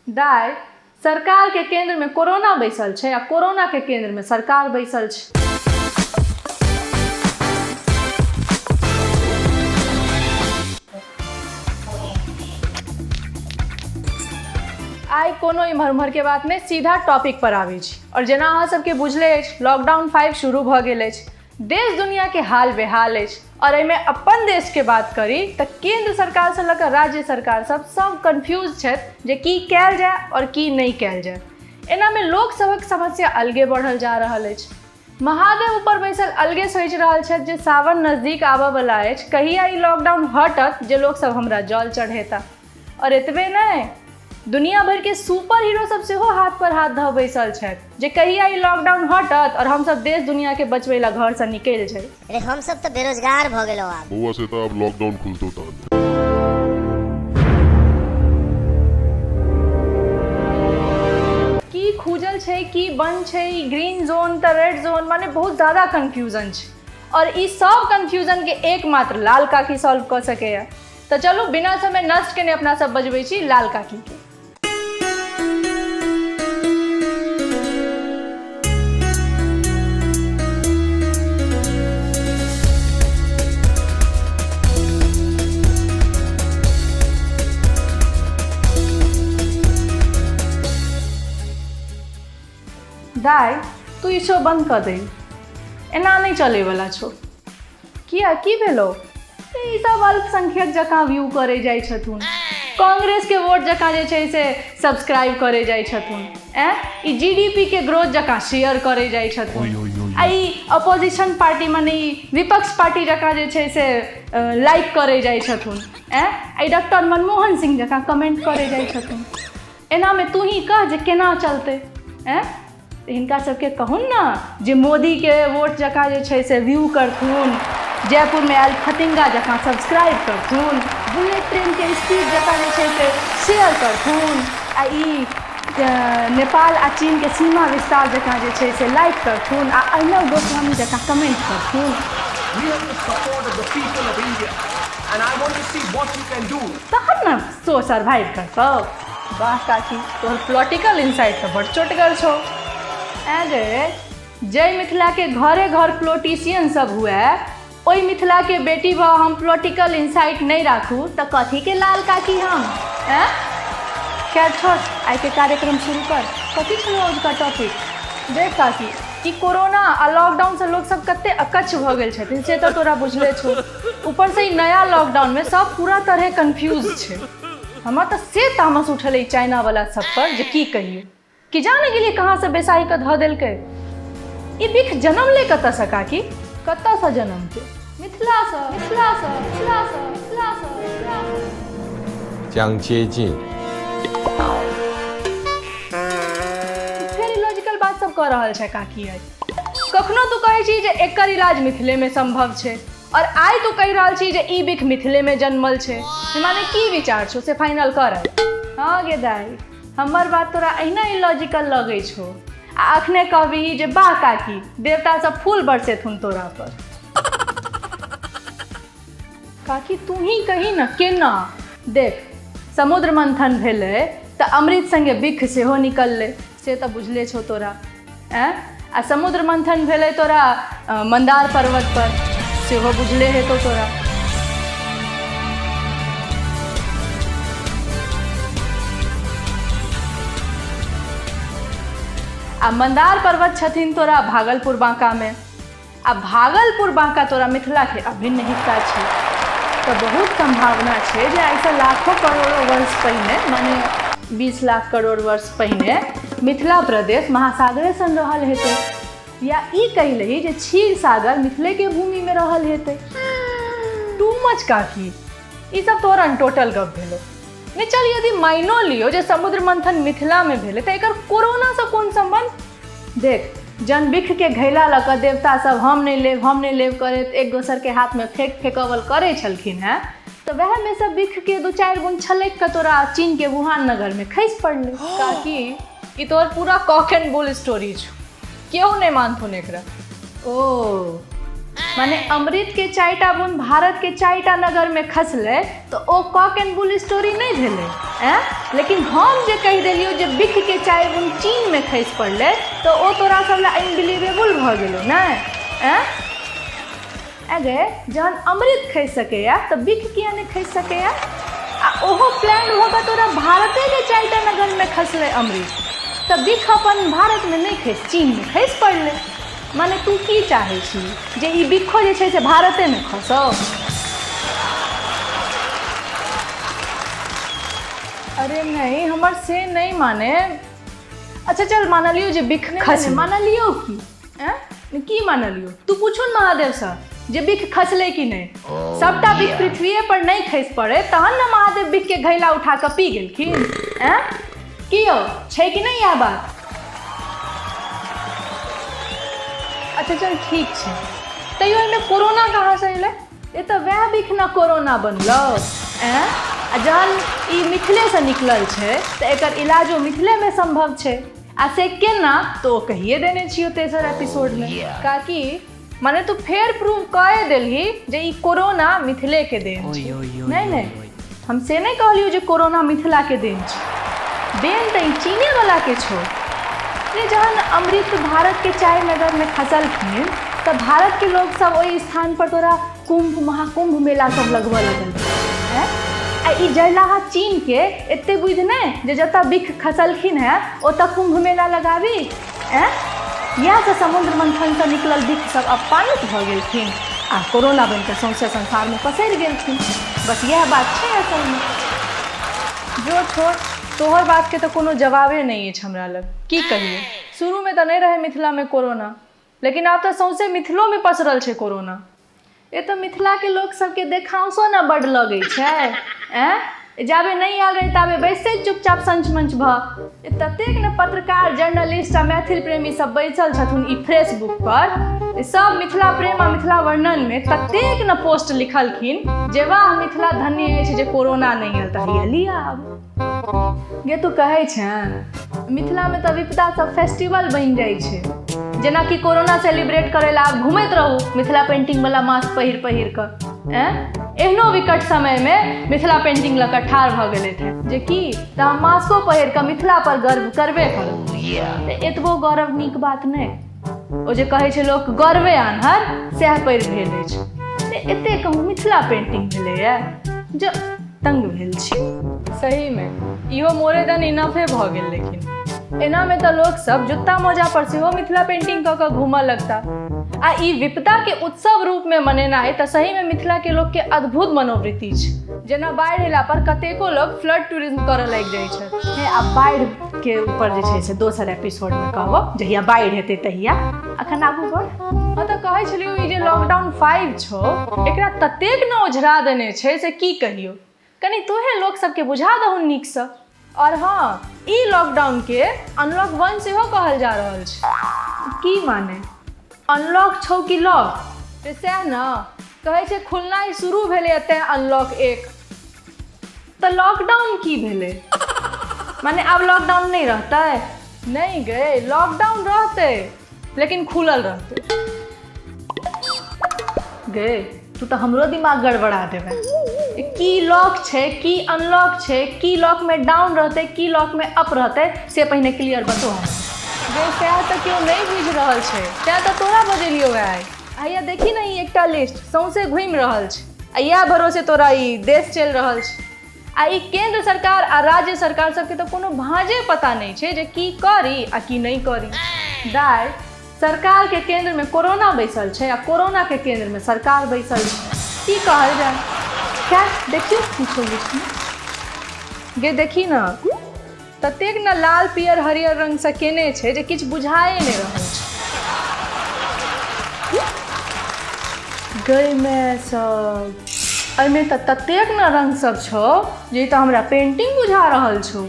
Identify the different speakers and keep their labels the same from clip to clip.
Speaker 1: दाय सरकार के केंद्र में कोरोना बैसल छै आ कोरोना के केंद्र में सरकार बैसल छै। आई कोनो इम्हर उम्हर के बात नहीं, सीधा टॉपिक पर आबै छी। और जेना अहाँ सबके बुझले अछि, लॉकडाउन 5 शुरू भऽ गेल अछि, देश दुनिया के हाल बेहाल अछि। और एहिमे अपन देश के बात करी तऽ केंद्र सरकार से लऽ कऽ राज्य सरकार सब कन्फ्यूज छथि जे की कयल जाय और की नहीं कयल जाय। एना में लोक सभक समस्या अलगे बढ़ल जा रहल अछि। महादेव ऊपर बैसल अलगे सोचि रहल छथि जे सावन नजदीक आबऽ वाला अछि, कहिया ई लॉकडाउन हटत जे लोक सब हमरा जल चढ़ेता। और एतबे नहीं, दुनिया भर के सुपर हीरो सब सेहो हाथ पर हाथ धऽ बैसल छथि जे कहिया ई लॉकडाउन हटत और हम सब देश दुनिया के बचबै ला घर से निकलि जाय।
Speaker 2: अरे हम सब तो बेरोजगार भ गेलो आब।
Speaker 3: बउआ से तो अब लॉकडाउन खुलतो त
Speaker 1: की खुजल छै, की बंद छै, ग्रीन जोन त रेड जोन, माने बहुत ज्यादा कंफ्यूजन छै। और ई सब कंफ्यूजन के एकमात्र लाल काकी सॉल्व कर सकैया। तो चलो बिना समय नष्ट केने अपना सब बजबै छी लाल काकी के। दाय तू ई शो बंद कर दे, एना नहीं चले वाला छो। किया की भेलो? ई सब अल्पसंख्यक जकाँ व्यू करे जाइ छथुन, कांग्रेस के वोट जकाँ जे छै से सब्सक्राइब करे जाइ छथुन, ई जीडीपी के ग्रोथ जकाँ शेयर करे जाइ छथुन, आ ई अपोजिशन पार्टी माने ई विपक्ष पार्टी जकाँ जे छै से लाइक करे जाइ छथुन, ई डॉक्टर मनमोहन सिंह जकाँ कमेंट करे जाइ छथुन। एना में तू ही कह जे केना चलते? हिनका सबके कहून ना जे मोदी के वोट जकाँ जे छै से व्यू करथुन, जयपुर में आयल फतिंगा जकाँ सब्सक्राइब करथुन, बुलेट ट्रेन के स्पीड जकाँ जे छै से शेयर करथुन, आ ई नेपाल आ चीन के सीमा विस्तार जकाँ जे छै से लाइक करथुन, आ अर्नब गोस्वामी जकाँ कमेंट करथुन। तहन ना तो सर्वाइव करतौ। वाह काकी, तोहर पॉलिटिकल इनसाइट तो बड़ चोटगर छो। जय मिथिला के घरे घर प्लोटिशियन सब हुए, ओई मिथिला के बेटी बा हम पॉलिटिकल इंसाइट नहीं राखू तो कथी के लाल काकी हम? खैर छोड़, आई के कार्यक्रम शुरू कर। कथी छलो आज का टॉपिक? देख काकी, कि कोरोना आ लॉकडाउन से लोग सब कते अकच्छ भ गेल छथिन से तो तोरा बुझले छो। ऊपर से नया लॉकडाउन में सब पूरा तरह कंफ्यूज छे। हमरा तो से तामस उठल चाइना वाला सब पर जे की कहिए, कि जाने के लिए कहाँ से बेसाई के ध देलकै। ई बिख जन्म ले कत से काकी? कत से जन्म के? मिथिला से, मिथिला से, मिथिला से, मिथिला से, मिथिला से।
Speaker 4: 将接近
Speaker 1: फेर इलॉजिकल बात सब कह रहल छै काकी। आज कखनो तू कहै छी जे एकर इलाज मिथिले में संभव छै, और आई तू कह रहल छी जे ई बिख मिथिले में जन्मल छै। माने की विचार छो से फाइनल कर। हाँ गे दाई, हमर बात तोरा अहिना इलॉजिकल लगे छो, आ अखने कहबी जे वाह काकी देवता सब फूल बरसेथुन तोरा पर। काकी तू ही कही न केना? देख, समुद्र मंथन भेले त अमृत संगे बिख सेहो निकलले, से तो बुझले छो तोरा। आ समुद्र मंथन भेले तोरा मंदार पर्वत पर, सेहो बुझले है तो तोरा। आ मंदार पर्वत छथिन तोरा भागलपुर बांका में, आ भागलपुर बांका तोरा मिथिला के अभिन्न हिस्सा छै। तो बहुत संभावना है जे ऐसा लाखों करोड़ों वर्ष पहले, माने 20 लाख करोड़ वर्ष पहले मिथिला प्रदेश महासागरे सन रहल हेतै, या ई कहि लही जे क्षीर सागर मिथिले के भूमि में रहल हेतै। टू मच काकी, ई सब तोरा टोटल गप भेलो। नहीं चल, यदि माइनो लियो जे समुद्र मंथन मिथिला में भेले तो एकर कोरोना से कोन संबंध? देख, जन बिख के घैला लक देवता सब हम नहीं लेब करे एक दोसर के हाथ में फेंकवल करे छलखिन है, तो वह में सब बिख के 2-4 गुण छलक के तोरा चीन के वुहान नगर में खैस पड़ले। काकी ई तोर पूरा कॉक एंड बुल स्टोरी छो, केहू नहीं मानथुन एकरा। ओ माने अमृत के 4टा बूंद भारत के 4टा नगर में खसले तो ओ कॉक एंड बुल स्टोरी नहीं भेले लेकिन हम जे कह देलियो जे बिख के 4 बूंद चीन में खसि पड़ले तो ओ तोरा सब ला अनबिलीवेबल भ गेलो ना अगे जहन अमृत खसि सकेया तो बिख किया नहीं खसि सकेया आ ओहो प्लान होगा तोरा भारते के 4टा नगर में खसले अमृत तो बिख अपन भारत में नहीं खसि चीन में खसि पड़ले माने तू की चाहे छी जे ई बिखो जे छै से भारते में खसो अरे नहीं हमर से नहीं माने अच्छा चल मान लियो जे बिख खस मान लियो की मान लियो तू पूछो न महादेव सर जे बिख खसले कि नहीं सबटा बिख पृथ्वीए पर नहीं खसि पड़े तहन न महादेव बिख के घैला उठा के पी गेलखिन की हो छै कि नहीं यह बात अच्छा चल ठीक है तैयो एहिमे कोरोना कहाँ से अयलै ये तो वह बिख न कोरोना बनलो जहन ई मिथिले से निकलल छै तो एकर इलाजो मिथिले में संभव छै आ से केना तो कहिए देने छियो तेसर एपिसोड में काकि माने तू फेर प्रूव कए देलही जे ई कोरोना मिथिले के देन छै नहीं हम से नहीं कहलियो जे कोरोना मिथिला के देन छै देन तो ई चीने वाला के छो जहन अमृत भारत के 4 नगर में खसलखिन तो भारत के लोग सब ओहि स्थान पर तोरा कुंभ महाकुंभ मेला सब लगबऽ लगल ई जयलाहा चीन के एते बुझ नहीं जे जतऽ बिख खसलखिन है ओतऽ कुंभ मेला लगाबी इएह से समुद्र मंथन से निकलल बिख सब अपमानित भऽ गेलखिन आ कोरोना बनिके सौंसे संसार में पसरि गेलखिन बस इएह बात छै असल में जो छोड़ तोहर बात के तो कोनो जवाबे नहीं है हमरा लग की कहिए शुरू में तो नहीं रहे मिथिला में कोरोना लेकिन आब तो सौंसे मिथिलो में पसरल छै कोरोना ये तो मिथिला के लोग सबके देखांसो न बड लगे छै जाबे नहीं आयल रहे ताबे बैसे चुपचाप संच मंच ततेक ने पत्रकार जर्नलिस्ट आ मैथिल प्रेमी सब बैसल छथुन ई फेसबुक पर सब मिथिला प्रेम आ मिथिला वर्णन में ततेक न पोस्ट लिखलखिन जे वाह मिथिला धन्य अछि जे कोरोना नहीं आयल तहिया लिया आब गे तू कहै छै मिथिला में तो विपदा सब फेस्टिवल बनि जाइ छै जेना कि कोरोना सेलिब्रेट करे ला आप घूमत रहू मिथिला पेंटिंग वाला मास्क पहिर कर एहनो विकट समय में मिथिला पेंटिंग लऽ कऽ ठाढ़ भऽ गेलै थे जे कि तऽ हम मास्को पहिर कऽ मिथिला पर गर्व करबे करब एतबो गौरव नीक बात नहीं ओ जे कहै छै लोक गर्वे आन्हर सएह परि भेल अछि एते कहूँ मिथिला पेंटिंग भेलैए जो तंग भेल छी सही में इहो मोरे दन इनफे भऽ गेल लेकिन एना में तो लोग सब जूता मोजा पर सेहो मिथिला पेंटिंग कऽ कऽ घूमऽ लगता आ ई विपदा के उत्सव रूप में मनेनाइ तऽ सही में मिथिला के लोग के अद्भुत मनोवृत्ति छै जेना बाढ़ि एला पर कतेको लोग फ्लड टूरिज्म करऽ लागि जाइ छै आ बाढ़ि के ऊपर जे छै से दोसर एपिसोड में कहबो जहिया बाढ़ि हेतै तहिया अखन आगू बढ़ हम तऽ कहै छलियौ ई जे लॉकडाउन 5 छौ एकरा ततेक न ओझरा देने छै से की कहियो कनी तोहे लोग सबके बुझा दहु नीक सँ और हाँ ई लॉकडाउन के अनलॉक 1 सेहो कहल जा रहल छै की माने अनलॉक छौ कि लॉक से सएह न कहै छै खुलनाइ शुरू भेलै एतऽ अनलॉक 1 तऽ लॉकडाउन की भेलै माने अब लॉकडाउन नहीं रहतै नहीं गए लॉकडाउन रहतै लेकिन खुलल रहतै गए तू तो हमरो दिमाग गड़बड़ा देबै की लॉक छै की अनलॉक छै की लॉक में डाउन रहतै की लॉक में अप रहतै से पहिने क्लियर बतो हम सएह तऽ केओ नहीं बुझि रहल छै सएह तऽ तोरा बजेलियौ आइया देखी न ई एकटा लिस्ट सौंसे घूमि रहल छै आ इएह भरोसे तोरा ई देश चलि रहल छै आ ई केंद्र सरकार आ राज्य सरकार सबके तो कोनो भांजे पता नहीं छै जे की करी आ की नहीं करी दाइ सरकार के केंद्र में कोरोना बैसल छै आ कोरोना के केंद्र में सरकार बैसल छै की कहल जाए क्या देखियो पूछो गे देखी न ततेक न लाल पियर हरियर रंग से केने छै जे किछु बुझाए नहीं रहल छै गई में सब एहिमे तऽ ततेक न रंग सब छौ जे तऽ हमरा पेंटिंग बुझा रहल छौ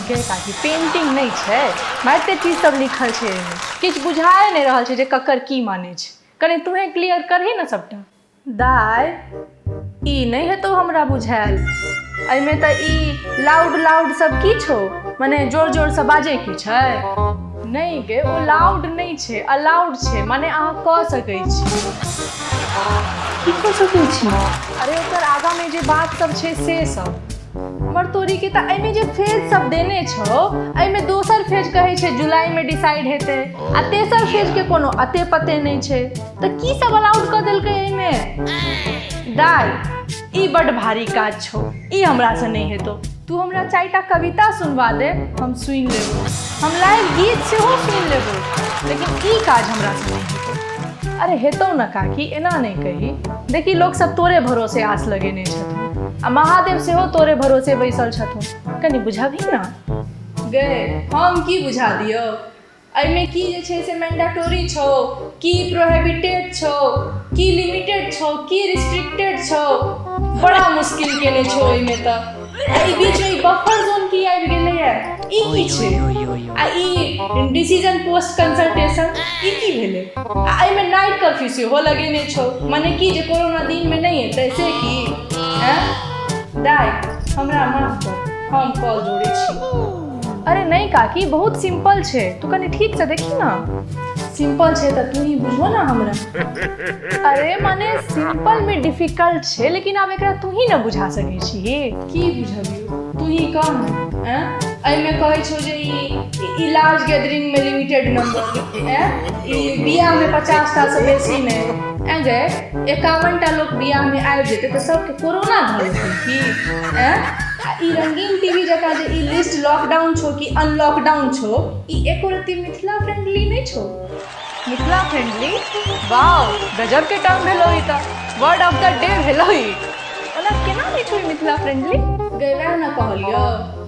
Speaker 1: गे काकी पेंटिंग नहीं छै मारिते चीज सब लिखल छै एहिमे किछु बुझाए नहीं रहल छै जे ककर की माने छै कनी तुहे क्लियर करही न सबटा दाइ ई नहीं हेतौ हमरा बुझायल एहिमे तऽ ई लाउड सब की छौ माने जोर जोर से बाजे के छै नहीं गे ओ लाउड नहीं छै अलाउड छै माने अहाँ कह सकै छी की कर सकै छी अरे ओकर आगा में जे बात सब छै से सब मर तोरी के तऽ एहिमे जे फेज सब देने छौ एहिमे दोसर फेज कहै छै जुलाई में डिसाइड हेतै आ तेसर फेज के कोनो अते पते नहीं छै तऽ की सब अलाउड कऽ देलकै एहिमे दाई ई बड़ भारी काज छौ ई हमरा से नहीं हेतौ तू हमरा 4टा कविता सुनवा दे हम सुनि लेबो हम लाइव गीत सेहो सुनि लेबो लेकिन ई काज हमरा से नहीं हेतौ अरे हेतौ न काकी एना नहीं कही देखी लोग सब तोरे भरोसे आस लगेने छथुन आ महादेव सेहो तोरे भरोसे बैसल छथुन कनी बुझाबही ना गे हम की बुझा दियौ एहिमे की जे छै से मैंडेटोरी छौ की प्रोहिबिटेड छौ की लिमिटेड छौ की रिस्ट्रिक्टेड छौ बड़ा मुश्किल केने छौ एहिमे तऽ ई बीच में बफर जोन की आबि गेलै है ई की छै आ ई डिसीजन पोस्ट कंसल्टेशन ई की भेलै आ एहिमे नाइट कर्फ्यू सेहो लगेने छौ मने की जे कोरोना दिन में नहीं हेतै से की दाई हमरा माफ कर हम कॉल जोड़े छी अरे नहीं काकी बहुत सिंपल छै तू कनी ठीक से देखी ना सिंपल छै तऽ तू ही बुझो ना हमरा अरे माने सिंपल में डिफिकल्ट छै लेकिन आब एकरा तू ही ना बुझा सकै छी की बुझबियो तू ही कह एहिमे कहै छौ जे ई लार्ज गैदरिंग में लिमिटेड नंबर ई बियाह में 50टा से बेसी नहीं गे 51टा लोग बियाह में आबि जेतै तऽ सबके कोरोना धऽ लेतै की ई रंगीन टीवी जकाँ जे ई लिस्ट लॉकडाउन छौ कि अनलॉकडाउन छौ ई एको रत्ती मिथिला फ्रेंडली नहीं छौ मिथिला फ्रेंडली वाओ गजब के टर्म भेलो ई तऽ वर्ड ऑफ द डे भेलो ई ओना केना नहीं छौ मिथिला फ्रेंडली गए वएह न कहलियो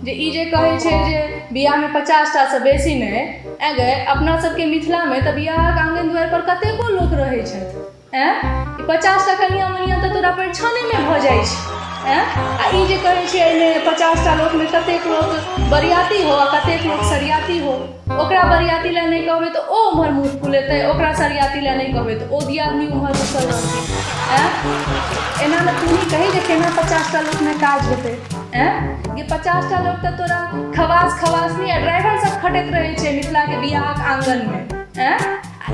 Speaker 1: जे ई जे कहै छै जे बियाह में 50टा से बेसी नहीं गे अपना सबके मिथिला में तऽ बियाहक आंगन द्वार पर कतेको लोक रहै छथि 50टा कनिया मनिया तऽ तोरा परिछने में भऽ जाइ छै आ ई जे कहै छै एहिमे 50टा लोक में कतेक लोक बरियाती हो आ कतेक लोक सरियाती हो ओकरा बरियाती लए नहीं कहबै तऽ ओ उम्हर मुँह फुलेतै ओकरा सरियाती लए नहीं कहबै तऽ ओ दियादनी उम्हर घुसल रहतै एना ने तू ही कही जे केना 50टा लोक में काज हेतै ये 50टा लोक तऽ तोरा खवासनी आ ड्राइवर सब खटैत रहै छै मिथिला के बियाहक आंगन में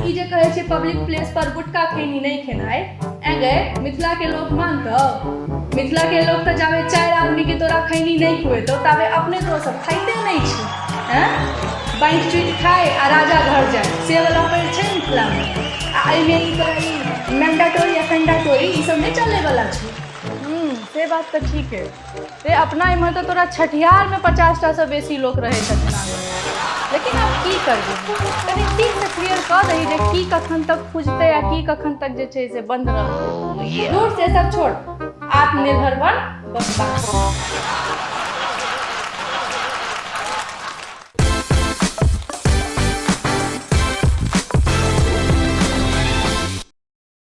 Speaker 1: ई जे कहै छै पब्लिक प्लेस पर गुटखा खैनी नहीं खेनाइ गे मिथिला के लोग मानतौ मिथिला के लोग तऽ जाबे 4 आदमी के तोरा खैनी नहीं खुएतौ ताबे अपने तो सब खाइते नहीं छै बाइट चुट खाए आ राजा घर जाए से वाला पेड़ छै मिथिला में आ एहिमे ई तोरा ई मैंडेटोरी या फेंडाटोरी ई सब नहीं चले वाला छै से बात तऽ ठीक है रे अपना इम्हर तऽ तोरा छठियार में 50टा से बेसी लोक रहै छथिन लेकिन आप की करबी कनी ठीक से क्लियर कऽ दही जे की कखन तक खुजतै आ की कखन तक जे छै से बंद रहतै दूर से सब छोड़ आत्मनिर्भर बन बस बात